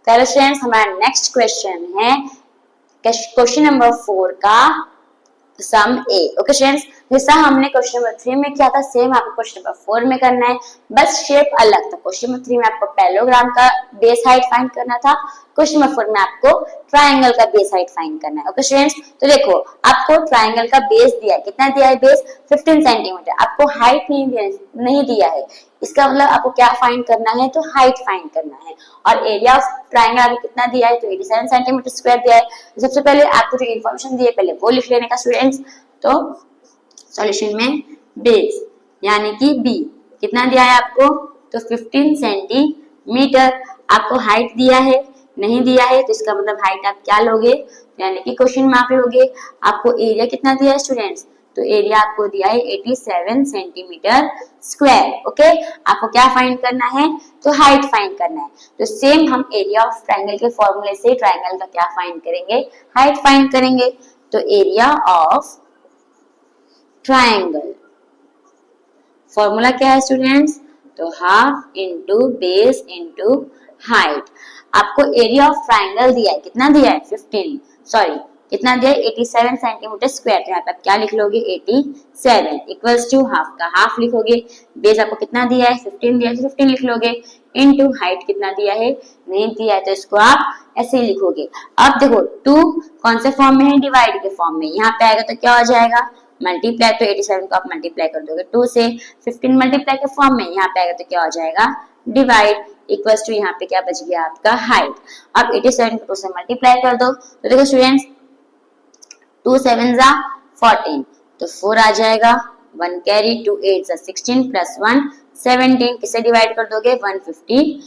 चलो स्टूडेंट्स, हमारा next question है क्वेश्चन नंबर 4 का सम ए। ओके स्टूडेंट्स, जैसा हमने क्वेश्चन नंबर 3 में किया था सेम आपको क्वेश्चन नंबर 4 में करना है, बस शेप अलग था। क्वेश्चन नंबर 3 में आपको पैरेललोग्राम का बेस हाइट फाइंड करना था, क्वेश्चन नंबर 4 में आपको ट्रायंगल का बेस हाइट फाइंड करना है। ओके स्टूडेंट्स, तो देखो आपको ट्रायंगल का बेस दिया है, कितना दिया है बेस 15 सेंटीमीटर, आपको हाइट नहीं दिया है। इसका मतलब आपको क्या फाइंड करना है, तो हाइट फाइंड करना है। और एरिया ऑफ ट्रायंगल आपको कितना दिया है, तो 87 सेंटीमीटर स्क्वायर दिया है। तो सबसे पहले आपको जो इन्फॉर्मेशन दी है पहले वो लिख लेने का स्टूडेंट्स। तो सॉल्यूशन में बेस यानी कि बी कितना दिया है आपको, तो 15 सेंटीमीटर। आपको हाइट दिया है नहीं दिया है, तो इसका मतलब हाइट आप क्या लोगे, यानी कि क्वेश्चन मार्क लोगे। आपको एरिया कितना दिया है स्टूडेंट्स, तो एरिया आपको दिया है 87 सेंटीमीटर स्क्वायर। ओके, आपको क्या फाइंड करना है, तो हाइट फाइंड करना है। तो सेम हम एरिया ऑफ ट्रायंगल के फॉर्मूले से ट्रायंगल का क्या फाइंड करेंगे, हाइट फाइंड करेंगे। तो एरिया ऑफ ट्रायंगल फॉर्मूला क्या है स्टूडेंट्स, तो half into base into height. आपको एरिया ऑफ ट्रायंगल दिया है, कितना दिया है 15, सॉरी कितना दिया है 87 सेंटीमीटर स्क्वायर। तो यहाँ पे आप क्या लिख लोगे 87 इक्वल्स टू हाफ का हाफ लिखोगे। बेस आपको कितना दिया है 15 दिया है, तो 15 लिख लोगे। इनटू हाइट कितना दिया है, नहीं दिया है, तो इसको आप ऐसे ही लिखोगे। अब देखो 2 कौन से फॉर्म में है, डिवाइड के फॉर्म में। यहाँ पे आएगा तो क्या हो जाएगा मल्टीप्लाई, तो 87 को आप मल्टीप्लाई कर दोगे 2 से। 15 मल्टीप्लाई के फॉर्म में, यहाँ पे आएगा तो क्या हो जाएगा डिवाइड इक्वल्स टू यहाँ पे क्या बच गया आपका हाइट। अब 87 को 2 से मल्टीप्लाई कर दो, तो देखो स्टूडेंट्स 2 7 जा 14, तो 4 आ जाएगा, 1 कैरी, 2 8 जा 16 प्लस 1 17। किसे डिवाइड कर दोगे 150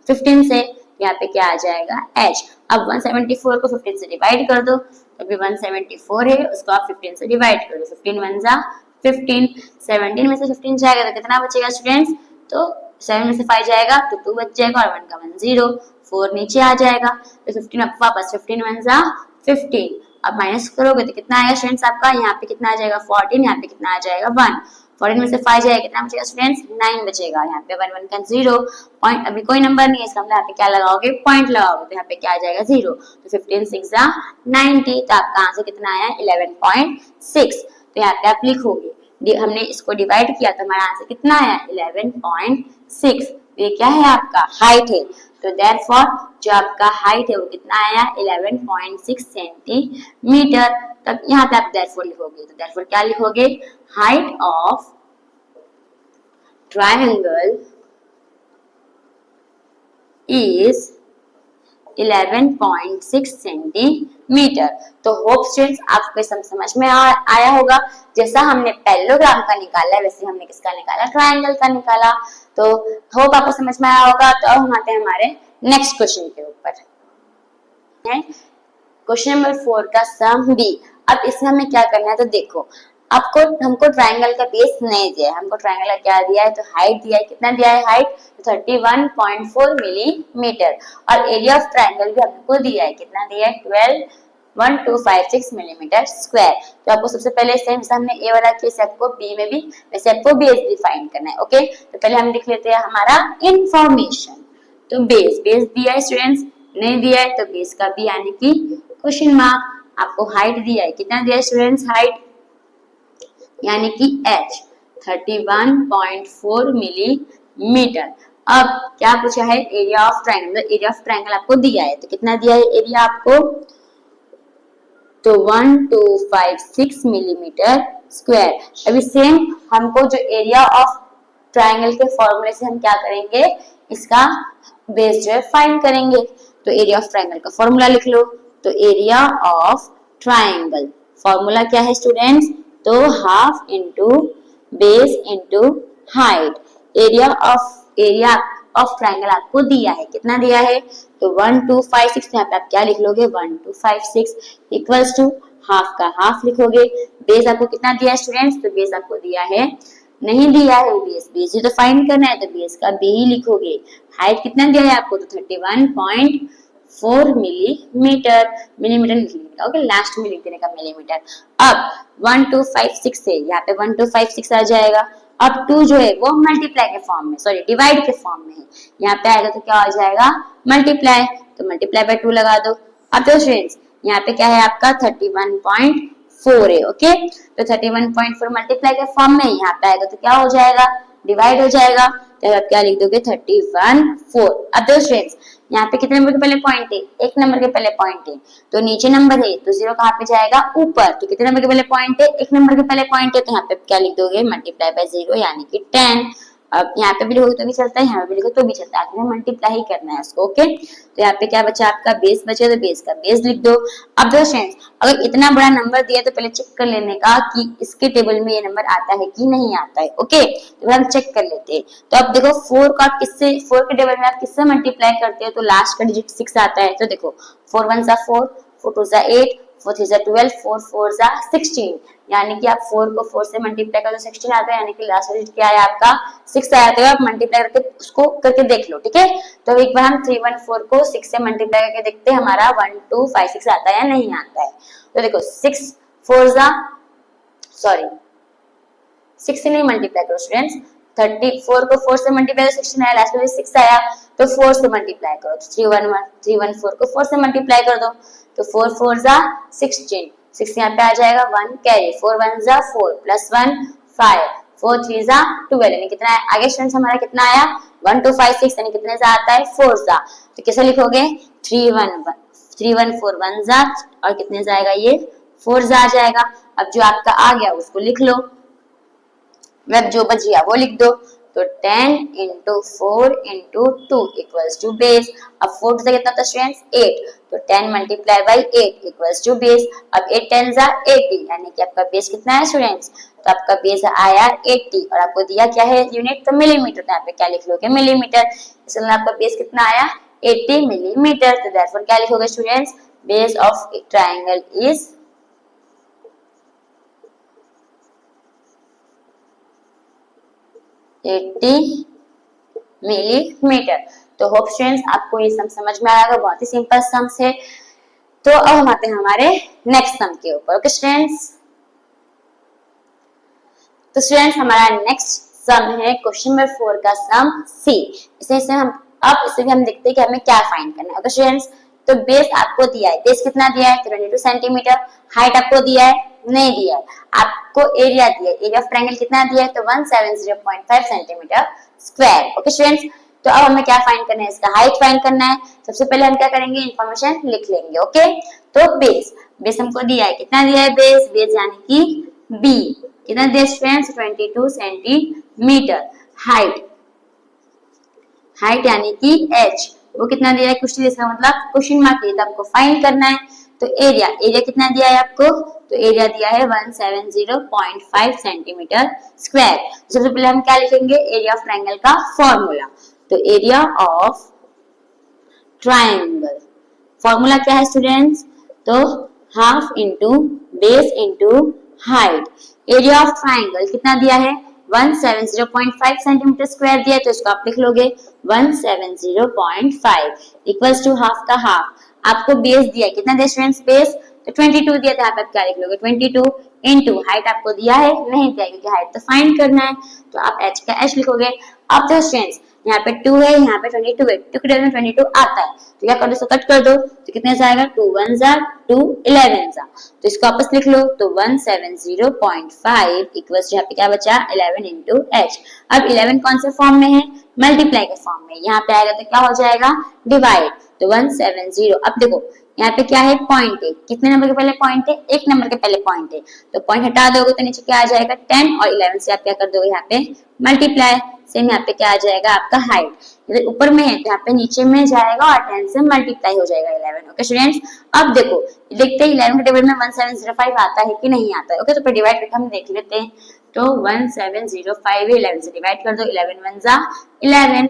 15 से, यहाँ पे क्या आ जाएगा h। अब 174 को 15 से डिवाइड कर दो, अभी 174 है उसको आप 15 से डिवाइड कर दो, 15 1 जा 15, 17 में से 15 जाएगा तो कितना बचेगा स्टूडेंट्स, तो 7 में से 5 जाएगा तो 2 बच जाएगा और 1 का 1 0, 4 नीचे आ जाएगा, तो 15 अब वापस 15 1 जा 15। अब माइनस करोगे तो कितना आएगा स्टूडेंट्स आपका, यहाँ पे कितना आ जाएगा 14, यहाँ पे कितना आ जाएगा 1, 14 में से 5 जाएगा कितना बचेगा स्टूडेंट्स 9 बचेगा। यहाँ पे 1 1 का 0 पॉइंट, अभी कोई नंबर नहीं है इसका मतलब यहाँ पे क्या लगाओगे पॉइंट लगाओगे, तो यहाँ पे क्या आ जाएगा 0, तो 15 6 जा 90, तो आपका आंसर कितना आया 11.6। तो यहाँ पे आप लिखोगे हमने इसको डिवाइड किया तो हमारा आंसर कितना आया 11.6। ये क्या है आपका हाइट है, तो देयरफॉर जो आपका हाइट है वो कितना आया 11.6 सेंटीमीटर। तब यहाँ पे आप देयरफॉर लिखोगे, तो देयरफॉर क्या लिखोगे, height of triangle is 11.6 centimetre. तो होप स्टूडेंट्स आपको समझ में आया होगा। जैसा हमने पैरेललोग्राम का निकाला वैसे हमने किसका निकाला, ट्रायंगल का निकाला। तो होप आपको समझ में आया होगा। तो अब हम आते हैं हमारे नेक्स्ट क्वेश्चन के ऊपर, क्वेश्चन नंबर 4 का सम बी। अब इसमें हमें क्या करना है, तो देखो आपको हमको ट्रायंगल का बेस नहीं दिया है, हमको ट्रायंगल का क्या दिया है, तो हाइट दिया है। कितना दिया है हाइट, 31.4 मिलीमीटर, और एरिया ऑफ ट्रायंगल भी हमको दिया है, कितना दिया है 1256 मिलीमीटर स्क्वायर। तो आपको सबसे पहले सेम जैसे हमने ए वाला केस आपको बी में भी वैसे आपको बेस डिफाइन करना है। ओके, तो पहले हम लिख लेते हैं हमारा इंफॉर्मेशन। तो बेस दिया है स्टूडेंट्स, नहीं दिया है तो बेस का बी यानी कि क्वेश्चन मार्क। आपको हाइट दिया है, कितना दिया है स्टूडेंट्स हाइट, यानी कि h 31.4 मिलीमीटर। अब क्या पूछा है area of triangle, area of triangle आपको दिया है, तो कितना दिया है एरिया आपको, तो 1256 मिलीमीटर स्क्वायर। अभी सेम हमको जो एरिया ऑफ ट्रायंगल के फॉर्मूले से हम क्या करेंगे, इसका बेस जो है फाइंड करेंगे। तो एरिया ऑफ ट्रायंगल का फॉर्मूला लिख लो। तो एरिया ऑफ ट्रायंगल फॉर्मूला क्या है स्टूडेंट्स, तो half into base into height. Area of triangle आपको दिया है, कितना दिया है, तो 1256, यहाँ पे आप क्या लिख लोगे 1256 इक्वल्स टू हाफ का हाफ लिखोगे। बेस आपको कितना दिया है स्टूडेंट्स, तो बेस आपको दिया है, नहीं दिया है बेस ही तो फाइंड करना है, तो बेस का बी ही लिखोगे। हाइट कितना दिया है आपको, तो 31.4 मिलीमीटर, मिलीमीटर लिख लेगा। ओके, लास्ट में लिख देने का मिलीमीटर। अब 1256 से यहाँ पे 1256 आ जाएगा, अब 2 जो है वो मल्टीप्लाई के फॉर्म में, सॉरी डिवाइड के फॉर्म में है, यहाँ पे आएगा तो क्या हो जाएगा मल्टीप्लाई, तो मल्टीप्लाई बाय 2 लगा दो। अब तो स्टूडेंट्स यहाँ पे क्या है आपका 31.4 है, ओके, तो 31.4 मल्टीप्लाई के फॉर्म में यहाँ पे आएगा तो क्या हो जाएगा डिवाइड हो जाएगा, तो आप क्या लिख दोगे 31.4। अब दो स्टूडेंट्स यहाँ पे कितने नंबर के पहले पॉइंट है, एक नंबर के पहले पॉइंट है, तो नीचे नंबर है तो जीरो कहाँ पे जाएगा ऊपर, तो कितने नंबर के पहले पॉइंट है, एक नंबर के पहले पॉइंट है, तो यहाँ पे क्या लिख दोगे मल्टीप्लाई बाय 0 यानी कि 10। अब यहाँ पे भी लिखोगे तो भी चलता है, यहाँ पे भी लिखो तो भी चलता है, आखिर में मल्टीप्लाई ही करना है उसको, ओके। तो यहाँ पे क्या बचा आपका बेस बचे, तो बेस का बेस लिख दो। अब दो स्टूडेंट्स अगर इतना बड़ा नंबर दिया तो पहले चेक कर लेने का कि इसके टेबल में ये नंबर आता है कि नहीं आता है, ओके, तो हम चेक कर लेते हैं। तो अब देखो 4 को आप किससे, 4 के टेबल में आप किससे मल्टीप्लाई करते हो, तो लास्ट का डिजिट 6 आता है, तो देखो 4 1 जा 4, 4 2 जा 8, 4 3 जा 12, 4 4 जा 16, यानी कि आप 4 को 4 से मल्टीप्लाई करो तो 16 आता है, यानी कि लास्ट डिजिट क्या है आपका 6 आया, तो आप मल्टीप्लाई करके उसको करके देख लो, ठीक है। तो एक बार हम 314 को 6 से मल्टीप्लाई करके देखते हैं हमारा 1256 आता है या नहीं आता है। तो देखो 6 4 जा, सॉरी 6 से नहीं मल्टीप्लाई करो स्टूडेंट्स, 34 को 4 से मल्टीप्लाई तो 16 आया, लास्ट में 6 आया, तो 4 से मल्टीप्लाई करो, तो 314 को 4 से मल्टीप्लाई कर दो, तो 4 4 जा 16, 6 यहाँ पे आ जाएगा 1 कैरी, 4 1 जा 4 प्लस 1 5, 4 3 जा 12, यानी कितना है आगे स्टूडेंट्स हमारा कितना आया 1 2 5 6, यानी कितने जा आता है 4 जा, तो कैसे लिखोगे 3 1 4 1 जा, और कितने जाएगा ये 4 जा आ जाएगा। अब जो आपका आ गया उसको लिख लो, वेब जो बच गया वो लिख दो, तो 10 into 4 into 2 equals to base. अब 4 से कितना था स्टूडेंट्स 8, तो 10 multiply by 8 equals to base. अब 8 10 जा 80, यानी कि आपका बेस कितना है स्टूडेंट्स, तो आपका बेस आया 80, और आपको दिया क्या है यूनिट, तो मिलीमीटर, तो यहाँ पे क्या लिख लोगे मिलीमीटर, इसलिए आपका बेस कितना आया 80 मिलीमीटर। तो देयरफॉर क्या लिखोगे students, base of triangle is 80 millimetre. तो होप स्टूडेंट्स आपको ये सम समझ में आएगा, बहुत ही सिंपल सम्स है। तो अब हम आते हैं हमारे नेक्स्ट सम के ऊपर, ओके स्टूडेंट्स। तो स्टूडेंट्स हमारा नेक्स्ट सम है क्वेश्चन नंबर 4 का सम सी। इसे हम अब इसे भी हम देखते हैं कि हमें क्या फाइंड करना है, ओके स्टूडेंट्स। तो बेस आपको दिया है, बेस कितना दिया है 22 सेंटीमीटर, हाइट आपको दिया है नहीं दिया है, आपको एरिया दिया है, एरिया ऑफ ट्रायंगल कितना दिया है तो 170.5 सेंटीमीटर स्क्वायर, ओके स्टूडेंट्स। तो अब हमें क्या फाइंड करना है, इसका हाइट फाइंड करना है। सबसे पहले हम क्या करेंगे, इंफॉर्मेशन लिख लेंगे, ओके। तो बेस, बेस हमको दिया है, कितना दिया है बेस, बेस यानी कि बी कितना दिया स्टूडेंट्स 22 सेंटीमीटर। हाइट, हाइट यानी कि h वो कितना दिया है क्वेश्चन, इसका मतलब क्वेश्चन मार्क है, तो आपको फाइंड करना है। तो एरिया, एरिया कितना दिया है आपको, तो एरिया दिया है 170.5 सेंटीमीटर स्क्वायर। सबसे पहले हम क्या लिखेंगे, एरिया ऑफ ट्रायंगल का फॉर्मूला। तो एरिया ऑफ ट्रायंगल फॉर्मूला क्या है स्टूडेंट्स, तो half into base into height. Area of triangle कितना दिया है 170.5 सेंटीमीटर स्क्वायर दिया है, तो इसको आप लिख लोगे 170.5 इक्वल्स टू हाफ का हाफ। आपको बेस दिया है, कितना दिया स्टूडेंट्स बेस, तो 22 दिया था, आप क्या लिख लोगे 22 इंटू हाइट आपको दिया है नहीं दिया, क्योंकि हाइट तो फाइंड करना है, तो आप h का h लिखोगे। अब तो स्टूडेंट्स यहाँ पे 2 है, यहाँ पे 22 है, 2 के टेबल में 22 आता है, तो क्या कर दो, कट कर दो, तो कितने से आएगा 2 1 जा 2 11 जा, तो इसको वापस लिख लो, तो 170.5 इक्वल्स यहाँ पे क्या बचा 11 इंटू h। अब 11 कौन से फॉर्म में है, मल्टीप्लाई के फॉर्म में, यहाँ पे आएगा तो क्या हो जाएगा डिवाइड, तो 170। अब देखो यहाँ पे क्या है पॉइंट है, कितने नंबर के पहले पॉइंट है, एक नंबर के पहले पॉइंट है, तो पॉइंट हटा दोगे तो नीचे क्या आ जाएगा 10, और 11 से आप क्या कर दोगे यहाँ पे मल्टीप्लाई। सेम यहाँ पे क्या आ जाएगा आपका हाइट, इधर ऊपर में है तो यहाँ पे नीचे में जाएगा और 10 से मल्टीप्लाई हो जाएगा 11, ओके स्टूडेंट्स। अब देखो देखते हैं 11 के टेबल में 1705 आता है कि नहीं आता है, ओके। तो फिर डिवाइड करके हम देख लेते हैं, तो 1705 11 से डिवाइड कर दो, 11 1 जा 11,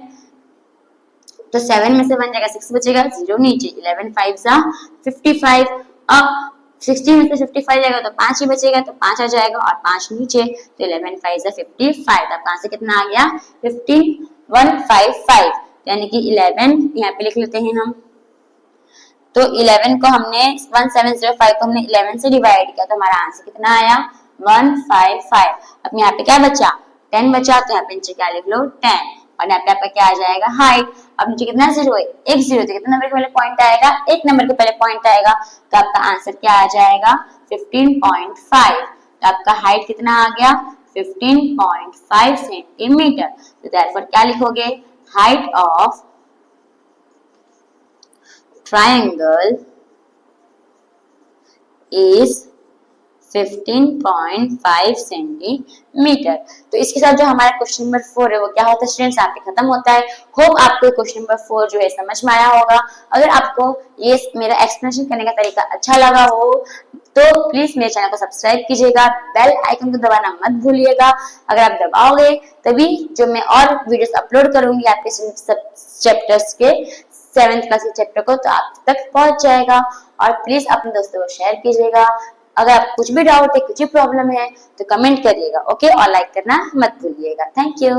तो 7 में से 1 जाएगा 6 बचेगा, 0 नीचे, 11 5 जा 55। अब 60 में से 55 जाएगा तो 5 ही बचेगा, तो 5 आ जाएगा और 5 नीचे, तो 11 5 जा 55। अब 5 से कितना आ गया 155, यानी कि 11 यहाँ पे लिख लेते हैं हम। तो 11 को हमने 1705 को हमने 11 से डिवाइड किया, तो हमारा आंसर कितना आया 155। अब यहाँ पे क्या बचा 10 बचा तो यहाँ पे नीचे क्या लिख लो 10 और यहाँ पे आपका क्या आ जाएगा हाइट। अब नीचे कितना जीरो है, एक जीरो, तो कितने नंबर के पहले पॉइंट आएगा, एक नंबर के पहले पॉइंट आएगा, तो आपका आंसर क्या आ जाएगा 15.5। तो आपका हाइट कितना आ गया 15.5 सेंटीमीटर। तो देयरफॉर क्या लिखोगे, height of triangle is 15.5 centimetre. तो इसके साथ जो हमारा क्वेश्चन नंबर 4 है वो क्या होता है स्टूडेंट्स, यहाँ पे खत्म होता है। होप आपको क्वेश्चन नंबर 4 जो है समझ में आया होगा। अगर आपको ये मेरा एक्सप्लेनेशन करने का तरीका अच्छा लगा हो तो प्लीज मेरे चैनल को सब्सक्राइब कीजिएगा, बेल आइकन को दबाना मत भूलिएगा। अगर आप दबाओगे तभी जो मैं और वीडियोस अपलोड करूंगी आपके चैप्टर्स के 7th क्लास के चैप्टर को, तो आप तक पहुंच जाएगा। और प्लीज अपने दोस्तों को शेयर कीजिएगा। अगर आप कुछ भी डाउट है, कुछ भी प्रॉब्लम है तो कमेंट करिएगा, ओके, और लाइक करना मत भूलिएगा। Thank you.